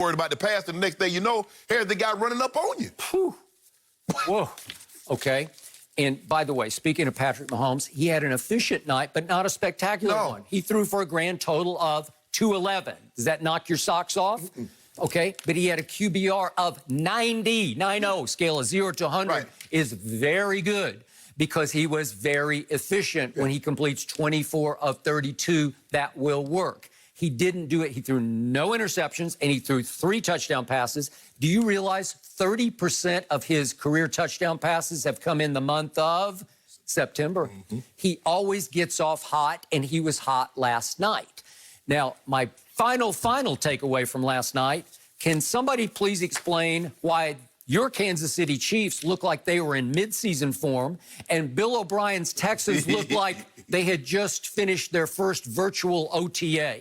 worried about the pass, and the next day you know, here's the guy running up on you. Whew. Whoa. Okay. And by the way, speaking of Patrick Mahomes, he had an efficient night, but not a spectacular one. He threw for a grand total of 211. Does that knock your socks off? Okay. But he had a QBR of 90. 90, scale of 0 to 100 is very good because he was very efficient when he completes 24 of 32. That will work. He didn't do it. He threw no interceptions, and he threw 3 touchdown passes. Do you realize 30% of his career touchdown passes have come in the month of September? He always gets off hot, and he was hot last night. Now, my final takeaway from last night, can somebody please explain why your Kansas City Chiefs look like they were in midseason form, and Bill O'Brien's Texans look like they had just finished their first virtual OTA?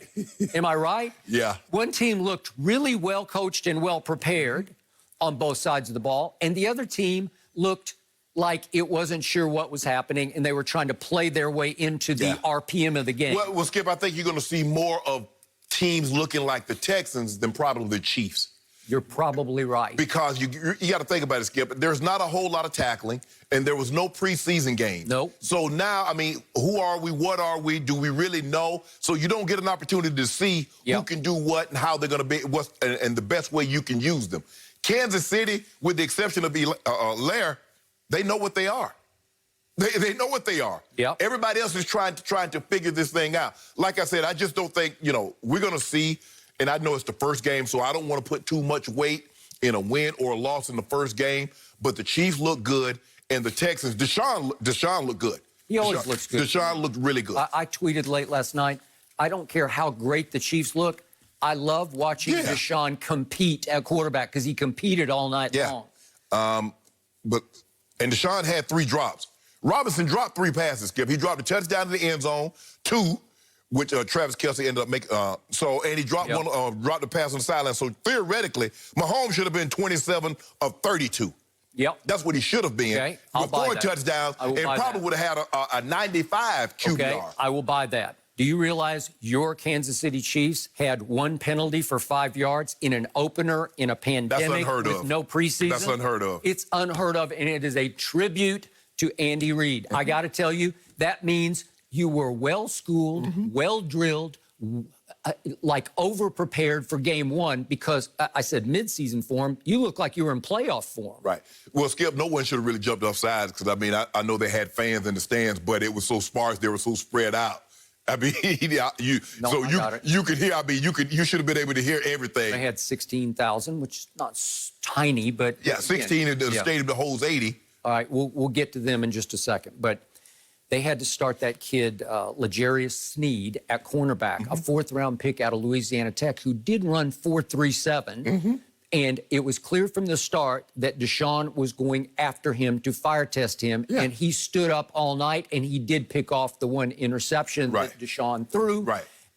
Am I right? Yeah. One team looked really well coached and well prepared on both sides of the ball, and the other team looked like it wasn't sure what was happening, and they were trying to play their way into the RPM of the game. Well, Skip, I think you're going to see more of teams looking like the Texans than probably the Chiefs. You're probably right. Because you got to think about it, Skip. There's not a whole lot of tackling, and there was no preseason game. Nope. So now, I mean, who are we? What are we? Do we really know? So you don't get an opportunity to see who can do what and how they're going to be, and the best way you can use them. Kansas City, with the exception of Lair, they know what they are. They know what they are. Yep. Everybody else is trying to figure this thing out. Like I said, I just don't think, we're going to see. And I know it's the first game, so I don't want to put too much weight in a win or a loss in the first game. But the Chiefs look good, and the Texans, Deshaun looked good. He always looks good. Deshaun looked really good. I tweeted late last night, I don't care how great the Chiefs look. I love watching Deshaun compete at quarterback because he competed all night long. And Deshaun had 3 drops. Robinson dropped 3 passes, Skip. He dropped a touchdown in the end zone, 2, which Travis Kelce ended up making. And he dropped dropped the pass on the sideline. So theoretically, Mahomes should have been 27 of 32. Yep. That's what he should have been. Okay. With 4 touchdowns, and probably would have had a 95 QBR. Okay, I will buy that. Do you realize your Kansas City Chiefs had 1 penalty for 5 yards in an opener in a pandemic? That's unheard with of. No preseason? That's unheard of. It's unheard of, and it is a tribute to Andy Reid. I got to tell you, that means you were well-schooled, well-drilled, like over-prepared for game 1 because I said midseason form. You look like you were in playoff form. Right. Well, Skip, no one should have really jumped off sides because, I mean, I know they had fans in the stands, but it was so sparse, they were so spread out. I mean, you could hear. I mean, you should have been able to hear everything. They had 16,000, which is not tiny, but 16 in the stadium that holds 80. All right, we'll get to them in just a second, but they had to start that kid, L'Jarius Sneed, at cornerback, a 4th-round pick out of Louisiana Tech, who did run 4.37. And it was clear from the start that Deshaun was going after him to fire test him. And he stood up all night, and he did pick off the 1 interception that Deshaun threw.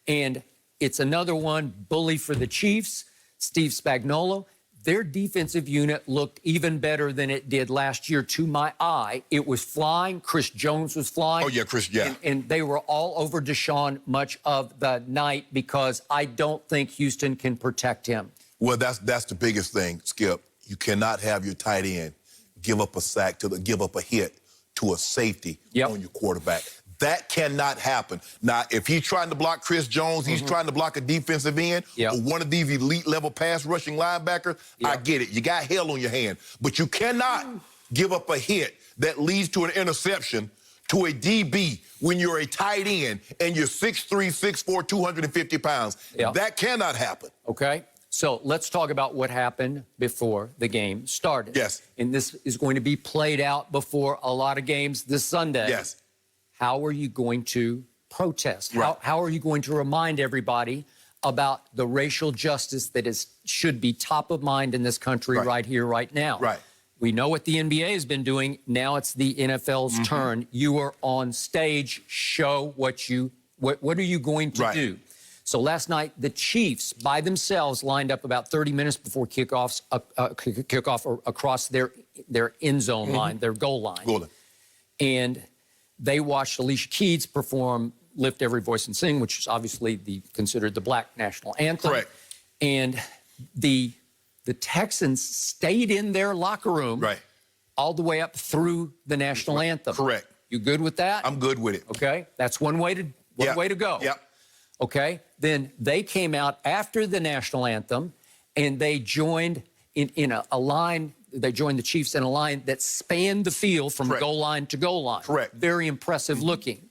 And it's another one, bully for the Chiefs, Steve Spagnuolo. Their defensive unit looked even better than it did last year to my eye. It was flying. Chris Jones was flying. Oh, yeah, Chris, And they were all over Deshaun much of the night because I don't think Houston can protect him. Well, that's the biggest thing, Skip. You cannot have your tight end give up a sack, give up a hit to a safety on your quarterback. That cannot happen. Now, if he's trying to block Chris Jones, he's trying to block a defensive end or one of these elite-level pass-rushing linebackers, I get it. You got hell on your hand. But you cannot give up a hit that leads to an interception to a DB when you're a tight end and you're 6'3", 6'4", 250 pounds. That cannot happen. Okay. So let's talk about what happened before the game started. Yes. And this is going to be played out before a lot of games this Sunday. Yes. How are you going to protest? How are you going to remind everybody about the racial justice that should be top of mind in this country right here, right now? We know what the NBA has been doing. Now it's the NFL's turn. You are on stage. Show what are you going to do? So last night, the Chiefs, by themselves, lined up about 30 minutes before kickoff across their end zone line, their goal line. And they watched Alicia Keys perform Lift Every Voice and Sing, which is obviously considered the Black national anthem. And The Texans stayed in their locker room Right. all the way up through the national anthem. Correct. You good with that? I'm good with it. Okay, that's one way to go. Yep. Okay, then they came out after the national anthem, and they joined in a line. They joined the Chiefs in a line that spanned the field from Correct. goal line to goal line. Correct. Very impressive looking.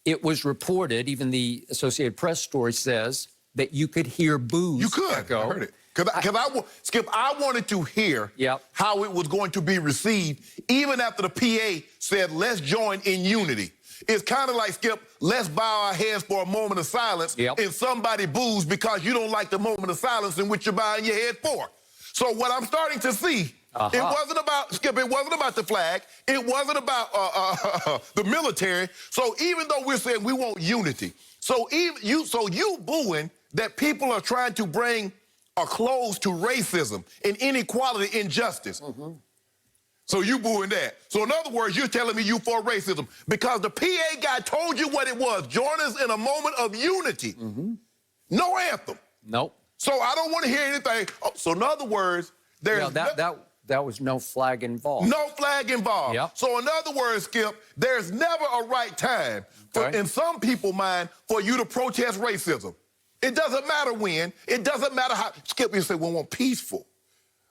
It was reported, even the Associated Press story says, that you could hear boos. You could. echo. I heard it. Skip, I wanted to hear how it was going to be received, even after the PA said, let's join in unity. It's kind of like, Skip, let's bow our heads for a moment of silence, and somebody boos because you don't like the moment of silence in which you're bowing your head for. So what I'm starting to see, it wasn't about, Skip, it wasn't about the flag. It wasn't about the military. So even though we're saying we want unity, so you booing that people are trying to bring a close to racism and inequality, injustice. So you booing that. So in other words, you're telling me you for racism because the PA guy told you what it was. Join us in a moment of unity. No anthem. Nope. So I don't want to hear anything. Oh, so in other words, there's that was no flag involved. no flag involved. Yep. So in other words, Skip, there's never a right time for, in some people's mind, for you to protest racism. It doesn't matter when. It doesn't matter how. Skip, you say, well, we want peaceful.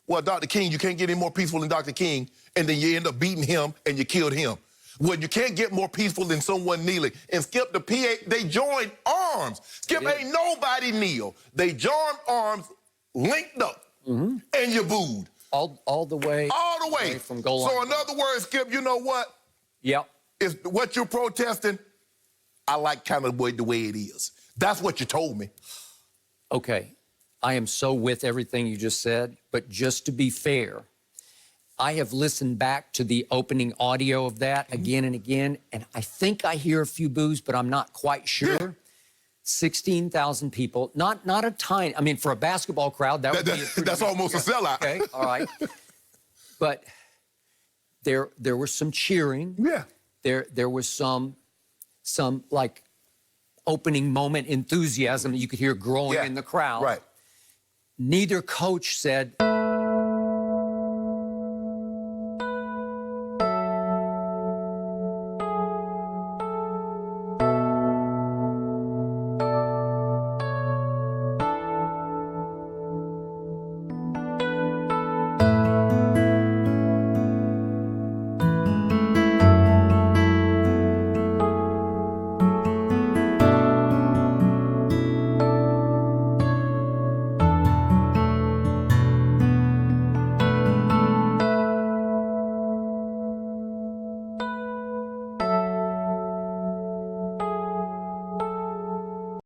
Well, Dr. King, you can't get any more peaceful than Dr. King, and then you end up beating him and you killed him. Well, you can't get more peaceful than someone kneeling. And Skip, the PA, they joined arms. Skip, ain't nobody kneel. They joined arms, linked up, and you booed. All the way. All the way. From goal line. So in other words, Skip, you know what? Yep. Is what you're protesting, I like kind of the way it is. That's what you told me. Okay. I am so with everything you just said, but just to be fair, I have listened back to the opening audio of that again and again, and I think I hear a few boos, but I'm not quite sure. Yeah. 16,000 people, not a tiny, I mean, for a basketball crowd, that would be that's almost a sellout. Okay, all right. But there was some cheering. Yeah. There was some like opening moment enthusiasm that you could hear growing in the crowd. Right. Neither coach said